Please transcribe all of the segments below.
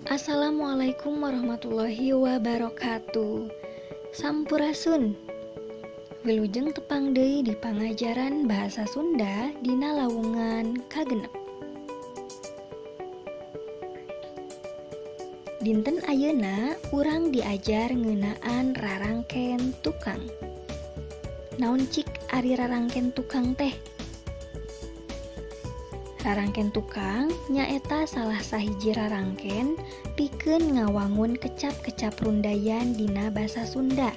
Assalamualaikum warahmatullahi wabarakatuh. Sampurasun. Wilujeng tepang deui di pangajaran bahasa Sunda dina lawungan kagenep. Dinten ayeuna urang diajar ngeunaan rarangken tukang. Naon cik ari rarangken tukang teh? Rarangken tukang nyaeta salah sahiji rarangken pikeun ngawangun kecap-kecap rundayan dina basa Sunda.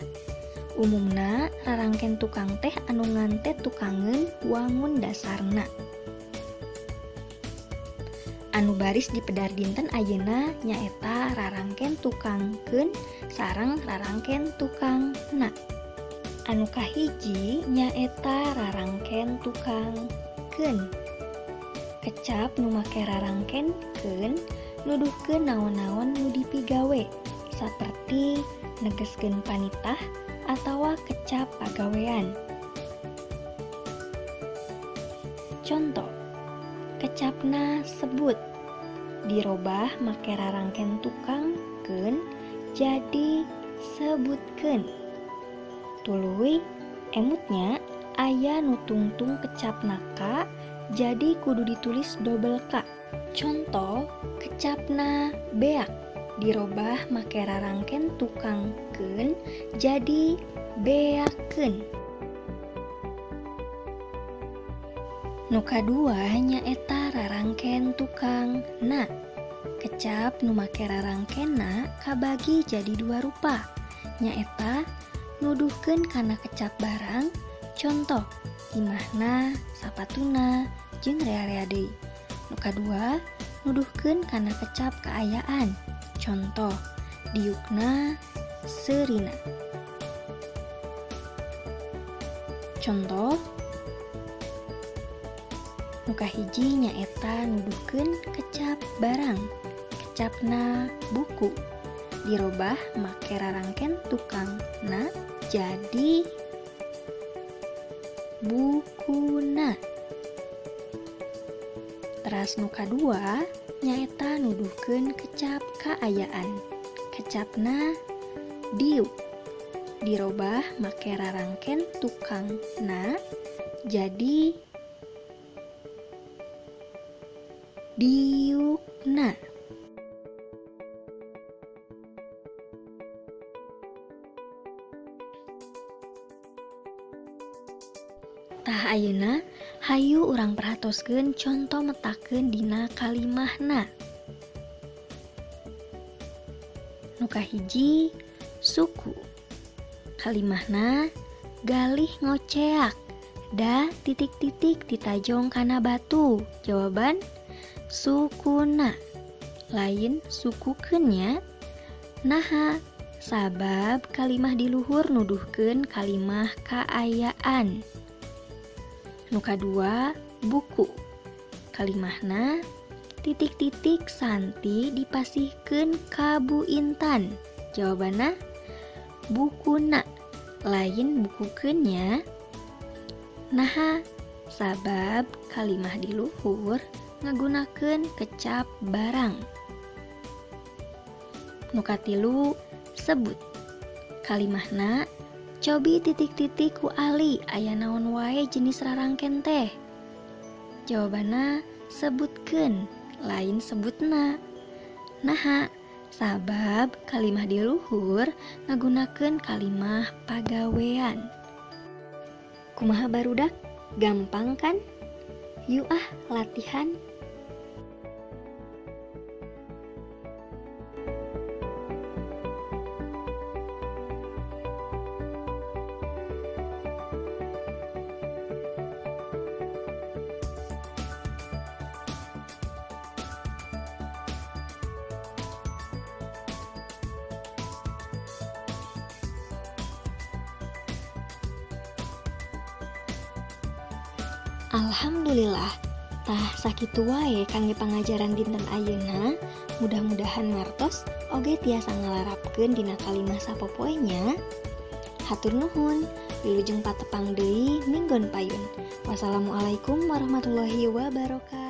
Umumna rarangken tukang teh anu ngantet tukangeun wangun dasarna. Anu baris dipedar dinten ayeuna nyaeta rarangken tukangkeun sareng rarangken tukangna. Anu kahiji nyaeta rarangken tukangkeun. Kecap nu make rarangkenkeun nuduhkeun naon-naon nu dipigawe saperti negeskeun panitah atawa kecap pagawean. Contoh, kecapna sebut dirobah make rarangken tukangkeun jadi sebutkeun. Tuluy emutnya aya nu tungtung kecapna ka jadi kudu ditulis double K. Contoh, kecapna beak dirobah make rarangken tukangkeun jadi beakeun. Nu kadua nyaeta rarangken tukangna. Kecap nu make rarangkenna kabagi jadi dua rupa. Nyaeta nuduhkeun kana kecap barang. Contoh, imahna, sapatuna, jeung rea-rea deui. Nu kadua, nuduhkeun kana kecap kaayaan. Contoh, diukna, seurina. Contoh, nu kahiji nyaeta nuduhkeun kecap barang. Kecapna buku dirobah make rarangken tukangna jadi bukuna. Teras nu kadua nyaeta nuduhkeun kecap kaayaan. Kecapna diuk dirobah make rarangken tukangna jadi diukna. Tah ayeuna hayu urang perhatoskeun contoh metakeun dina kalimahna. Nu kahiji suku. Kalimahna galih ngoceak da titik-titik ditajong kana batu. Jawaban sukuna. Lain sukukeunnya. Naha sabab kalimah di luhur nuduhkeun kalimah kaayaan. Nu kadua buku. Kalimahna titik-titik santi dipasihkeun ka Bu Intan. Jawabanna bukuna. Lain bukukeunnya. Naha sabab kalimah di luhur ngagunakeun kecap barang. Nu katilu sebut. Kalimahna cobi titik-titik ku Ali aya naon wae jenis rarangken teh. Jawabanna sebutkeun, lain sebutna. Naha sabab kalimah di luhur ngagunakeun kalimah pagawean. Kumaha barudak? Gampang kan? Yuk latihan. Alhamdulillah, tah sakitu wae kangge pangajaran dinten ayeuna. Mudah-mudahan ngartos oge tiasa ngalarapkeun dina kalimah sapopoenya. Hatur nuhun, wilujeng patepang deui minggon payun. Wassalamualaikum warahmatullahi wabarakatuh.